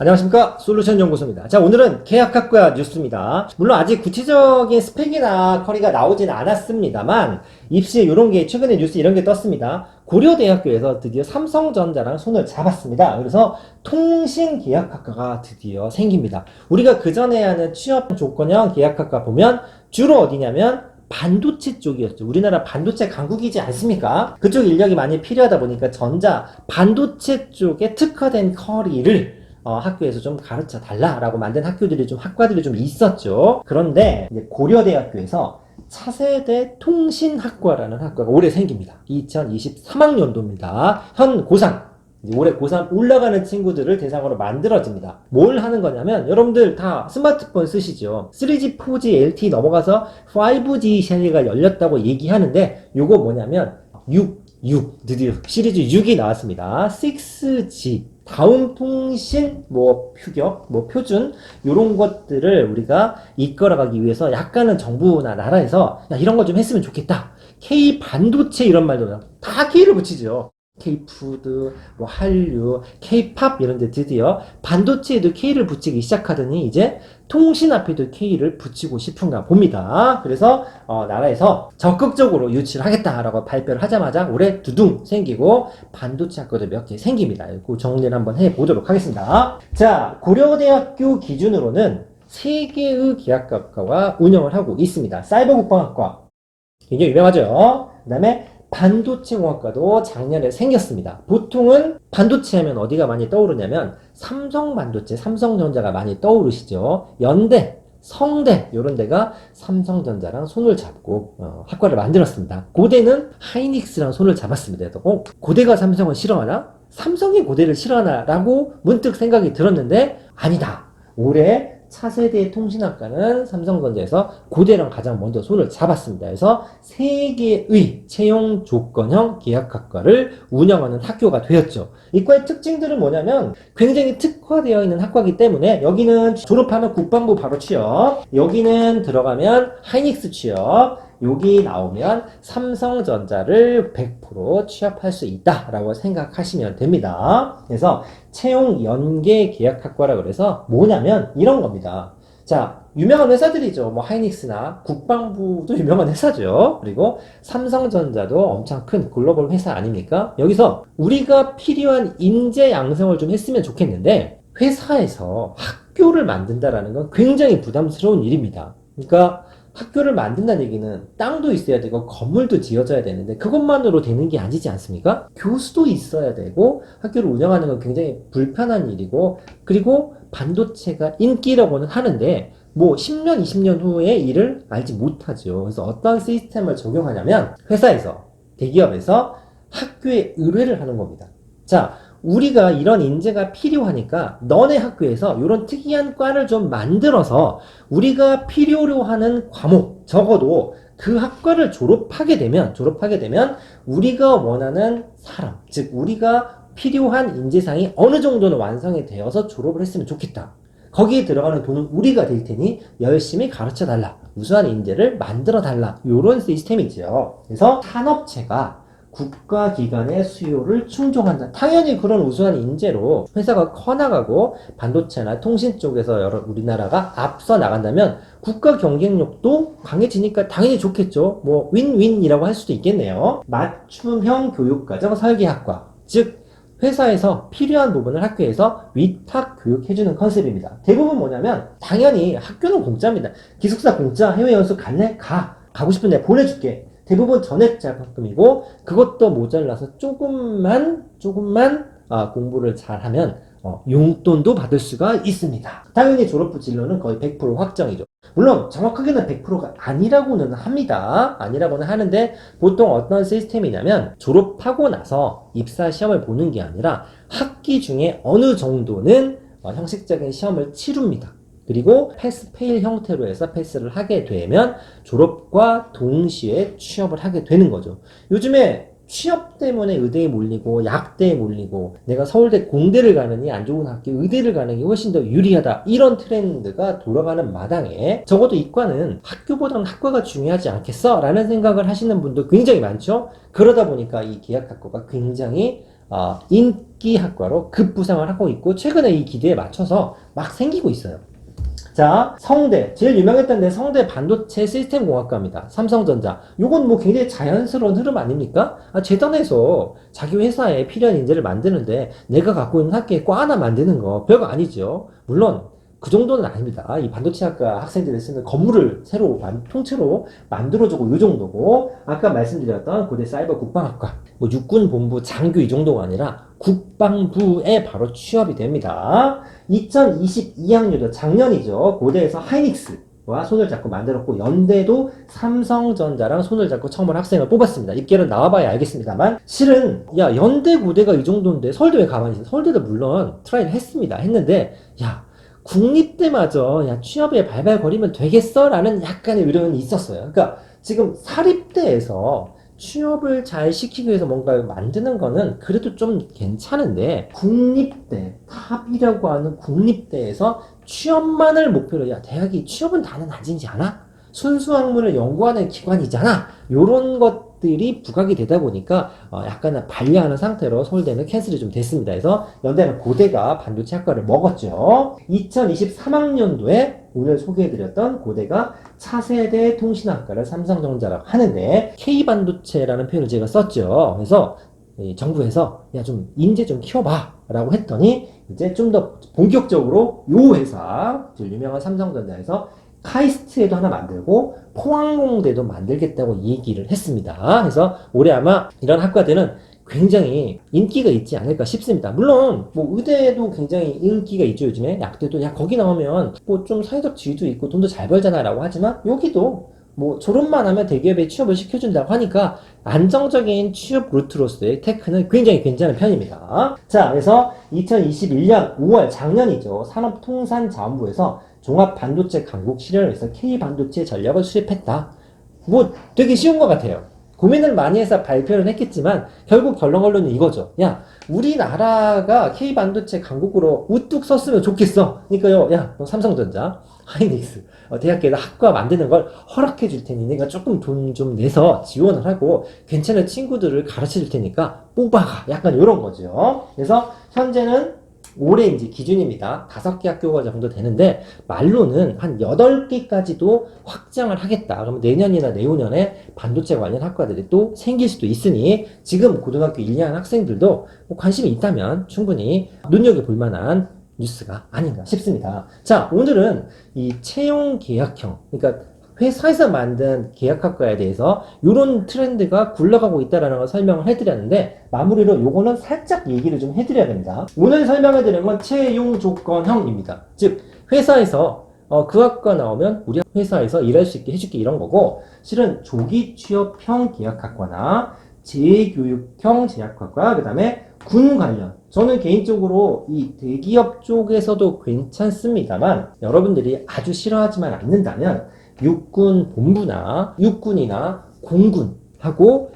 안녕하십니까, 솔루션 연구소입니다. 자, 오늘은 계약학과 뉴스입니다. 물론 아직 구체적인 스펙이나 커리가 나오진 않았습니다만 입시에 이런 게 최근에 뉴스 이런 게 떴습니다. 고려대학교에서 드디어 삼성전자랑 손을 잡았습니다. 그래서 통신계약학과가 드디어 생깁니다. 우리가 그전에 하는 취업 조건형 계약학과 보면 주로 어디냐면 반도체 쪽이었죠. 우리나라 반도체 강국이지 않습니까? 그쪽 인력이 많이 필요하다 보니까 전자, 반도체 쪽에 특화된 커리를 학교에서 좀 가르쳐 달라라고 만든 학교들이 좀, 학과들이 좀 있었죠. 그런데 이제 고려대학교에서 차세대 통신학과라는 학과가 올해 생깁니다. 2023학년도입니다. 현 고3, 올해 고3 올라가는 친구들을 대상으로 만들어집니다. 뭘 하는 거냐면 여러분들 다 스마트폰 쓰시죠. 3G, 4G, LTE 넘어가서 5G 세대가 열렸다고 얘기하는데 요거 뭐냐면 6, 드디어 시리즈 6이 나왔습니다. 6G 다음 통신 규격 표준 요런 것들을 우리가 이끌어가기 위해서 약간은 정부나 나라에서 야, 이런 거 좀 했으면 좋겠다. K 반도체 이런 말도 다 K를 붙이죠. K푸드, 한류, K팝 이런 데 드디어 반도체에도 K를 붙이기 시작하더니 이제 통신 앞에도 K를 붙이고 싶은가 봅니다. 그래서 나라에서 적극적으로 유치를 하겠다라고 발표를 하자마자 올해 두둥 생기고 반도체 학과도 몇 개 생깁니다. 그 정리를 한번 해보도록 하겠습니다. 자, 고려대학교 기준으로는 3개의 계약학과가 운영을 하고 있습니다. 사이버국방학과 굉장히 유명하죠. 그 다음에 반도체공학과도 작년에 생겼습니다. 보통은 반도체 하면 어디가 많이 떠오르냐면 삼성반도체, 삼성전자가 많이 떠오르시죠. 연대, 성대 이런 데가 삼성전자랑 손을 잡고 학과를 만들었습니다. 고대는 하이닉스랑 손을 잡았습니다. 고대가 삼성을 싫어하나? 삼성이 고대를 싫어하나? 라고 문득 생각이 들었는데 아니다. 올해 차세대 통신학과는 삼성전자에서 고대랑 가장 먼저 손을 잡았습니다. 그래서 3개의 채용 조건형 계약학과를 운영하는 학교가 되었죠. 이과의 특징들은 뭐냐면 굉장히 특화되어 있는 학과이기 때문에 여기는 졸업하면 국방부 바로 취업, 여기는 들어가면 하이닉스 취업, 여기 나오면 삼성전자를 100% 취업할 수 있다라고 생각하시면 됩니다. 그래서 채용 연계 계약학과라고 그래서 뭐냐면 이런 겁니다. 자, 유명한 회사들이죠. 하이닉스나 국방부도 유명한 회사죠. 그리고 삼성전자도 엄청 큰 글로벌 회사 아닙니까? 여기서 우리가 필요한 인재 양성을 좀 했으면 좋겠는데 회사에서 학교를 만든다라는 건 굉장히 부담스러운 일입니다. 그러니까 학교를 만든다는 얘기는 땅도 있어야 되고 건물도 지어져야 되는데 그것만으로 되는 게 아니지 않습니까? 교수도 있어야 되고 학교를 운영하는 건 굉장히 불편한 일이고 그리고 반도체가 인기라고는 하는데 10년, 20년 후에 일을 알지 못하죠. 그래서 어떤 시스템을 적용하냐면 회사에서, 대기업에서 학교에 의뢰를 하는 겁니다. 자, 우리가 이런 인재가 필요하니까 너네 학교에서 이런 특이한 과를 좀 만들어서 우리가 필요로 하는 과목, 적어도 그 학과를 졸업하게 되면 우리가 원하는 사람, 즉 우리가 필요한 인재상이 어느 정도는 완성이 되어서 졸업을 했으면 좋겠다. 거기에 들어가는 돈은 우리가 될 테니 열심히 가르쳐 달라. 우수한 인재를 만들어 달라. 이런 시스템이죠. 그래서 산업체가 국가기관의 수요를 충족한다. 당연히 그런 우수한 인재로 회사가 커나가고 반도체나 통신 쪽에서 우리나라가 앞서 나간다면 국가 경쟁력도 강해지니까 당연히 좋겠죠. 윈윈이라고 할 수도 있겠네요. 맞춤형 교육과정 설계학과, 즉 회사에서 필요한 부분을 학교에서 위탁 교육해주는 컨셉입니다. 대부분 뭐냐면 당연히 학교는 공짜입니다. 기숙사 공짜, 해외연수 갈래? 가고 싶은데 보내줄게. 대부분 전액 자금이고 그것도 모자라서 조금만 공부를 잘하면 용돈도 받을 수가 있습니다. 당연히 졸업 후 진로는 거의 100% 확정이죠. 물론 정확하게는 100%가 아니라고는 하는데 보통 어떤 시스템이냐면 졸업하고 나서 입사 시험을 보는 게 아니라 학기 중에 어느 정도는 형식적인 시험을 치릅니다. 그리고 패스 페일 형태로 해서 패스를 하게 되면 졸업과 동시에 취업을 하게 되는 거죠. 요즘에 취업 때문에 의대에 몰리고 약대에 몰리고 내가 서울대 공대를 가느니 안 좋은 학교 의대를 가는 게 훨씬 더 유리하다, 이런 트렌드가 돌아가는 마당에 적어도 이과는 학교보다는 학과가 중요하지 않겠어? 라는 생각을 하시는 분도 굉장히 많죠. 그러다 보니까 이 계약학과가 굉장히 인기 학과로 급부상을 하고 있고 최근에 이 기대에 맞춰서 막 생기고 있어요. 자, 성대. 제일 유명했던 데 성대 반도체 시스템 공학과입니다. 삼성전자. 요건 뭐 굉장히 자연스러운 흐름 아닙니까? 재단에서 자기 회사에 필요한 인재를 만드는데 내가 갖고 있는 학교에 과 하나 만드는 거 별거 아니죠. 물론 그 정도는 아닙니다. 이 반도체학과 학생들이 쓰는 건물을 새로 통째로 만들어주고 이 정도고, 아까 말씀드렸던 고대 사이버 국방학과, 뭐 육군 본부 장교 이 정도가 아니라 국방부에 바로 취업이 됩니다. 2022학년도 작년이죠. 고대에서 하이닉스와 손을 잡고 만들었고, 연대도 삼성전자랑 손을 잡고 처음으로 학생을 뽑았습니다. 입결은 나와봐야 알겠습니다만, 실은 야, 연대 고대가 이 정도인데 서울대 왜 가만히 있어? 서울대도 물론 트라이를 했습니다. 했는데 야, 국립대마저 야, 취업에 발발거리면 되겠어? 라는 약간의 의견이 있었어요. 그러니까 지금 사립대에서 취업을 잘 시키기 위해서 뭔가 만드는 거는 그래도 좀 괜찮은데, 국립대, 탑이라고 하는 국립대에서 취업만을 목표로, 야, 대학이 취업은 다는 아니지 않아? 순수학문을 연구하는 기관이잖아. 요런 것들이 부각이 되다 보니까 약간 반려하는 상태로 서울대는 캔슬이 좀 됐습니다. 그래서 연대는 고대가 반도체 학과를 먹었죠. 2023학년도에 오늘 소개해드렸던 고대가 차세대 통신학과를 삼성전자라고 하는데, K반도체라는 표현을 제가 썼죠. 그래서 정부에서 야, 좀 인재 좀 키워봐 라고 했더니 이제 좀 더 본격적으로 요 회사, 유명한 삼성전자에서 카이스트에도 하나 만들고 포항공대도 만들겠다고 얘기를 했습니다. 그래서 올해 아마 이런 학과들은 굉장히 인기가 있지 않을까 싶습니다. 물론 뭐 의대도 굉장히 인기가 있죠. 요즘에 약대도 야, 거기 나오면 뭐 좀 사회적 지위도 있고 돈도 잘 벌잖아 라고 하지만, 여기도 뭐 졸업만 하면 대기업에 취업을 시켜준다고 하니까 안정적인 취업 루트로서의 테크는 굉장히 괜찮은 편입니다. 자, 그래서 2021년 5월 작년이죠. 산업통상자원부에서 종합반도체 강국 실현을 위해서 K반도체 전략을 수립했다. 뭐 되게 쉬운 것 같아요. 고민을 많이 해서 발표를 했겠지만 결국 결론은 이거죠. 야, 우리나라가 K반도체 강국으로 우뚝 섰으면 좋겠어. 그러니까요, 야, 너 삼성전자, 하이닉스, 대학교에다 학과 만드는 걸 허락해 줄 테니 내가 조금 돈 좀 내서 지원을 하고 괜찮은 친구들을 가르쳐 줄 테니까 뽑아가. 약간 이런 거죠. 그래서 현재는 올해 이제 기준입니다. 5개 학교가 정도 되는데, 말로는 한 8개까지도 확장을 하겠다. 그러면 내년이나 내후년에 반도체 관련 학과들이 또 생길 수도 있으니, 지금 고등학교 1, 2학년 학생들도 뭐 관심이 있다면 충분히 눈여겨볼 만한 뉴스가 아닌가 싶습니다. 자, 오늘은 이 채용 계약형, 그러니까 회사에서 만든 계약학과에 대해서 이런 트렌드가 굴러가고 있다는 걸 설명을 해드렸는데, 마무리로 요거는 살짝 얘기를 좀 해드려야 됩니다. 오늘 설명해드린 건 채용 조건형입니다. 즉 회사에서 그 학과 나오면 우리 회사에서 일할 수 있게 해줄게 이런 거고, 실은 조기 취업형 계약학과나 재교육형 제약학과, 그 다음에 군 관련, 저는 개인적으로 이 대기업 쪽에서도 괜찮습니다만, 여러분들이 아주 싫어하지만 않는다면 육군 본부나 육군이나 공군하고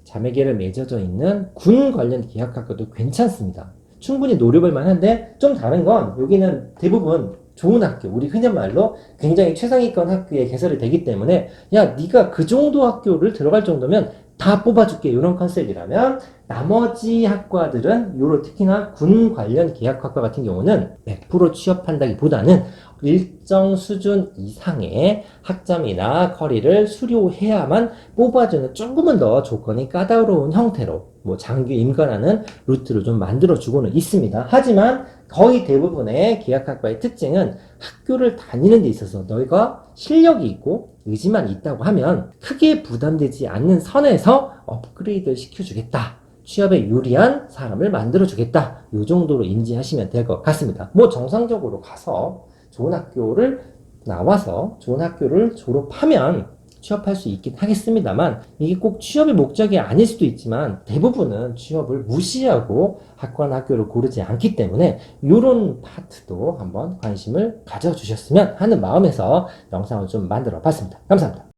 자매계를 맺어져 있는 군 관련 계약학과도 괜찮습니다. 충분히 노려볼 만한데, 좀 다른 건 여기는 대부분 좋은 학교, 우리 흔한 말로 굉장히 최상위권 학교에 개설이 되기 때문에, 야, 네가 그 정도 학교를 들어갈 정도면 다 뽑아줄게 이런 컨셉이라면, 나머지 학과들은 요런 특히나 군 관련 계약학과 같은 경우는 100% 취업한다기보다는 일정 수준 이상의 학점이나 커리를 수료해야만 뽑아주는 조금은 더 조건이 까다로운 형태로 뭐 장기 임관하는 루트를 좀 만들어주고는 있습니다. 하지만 거의 대부분의 계약학과의 특징은 학교를 다니는 데 있어서 너희가 실력이 있고 의지만 있다고 하면 크게 부담되지 않는 선에서 업그레이드를 시켜주겠다. 취업에 유리한 사람을 만들어주겠다. 이 정도로 인지하시면 될 것 같습니다. 뭐 정상적으로 가서 좋은 학교를 나와서 좋은 학교를 졸업하면 취업할 수 있긴 하겠습니다만, 이게 꼭 취업이 목적이 아닐 수도 있지만 대부분은 취업을 무시하고 학과나 학교를 고르지 않기 때문에 이런 파트도 한번 관심을 가져주셨으면 하는 마음에서 영상을 좀 만들어 봤습니다. 감사합니다.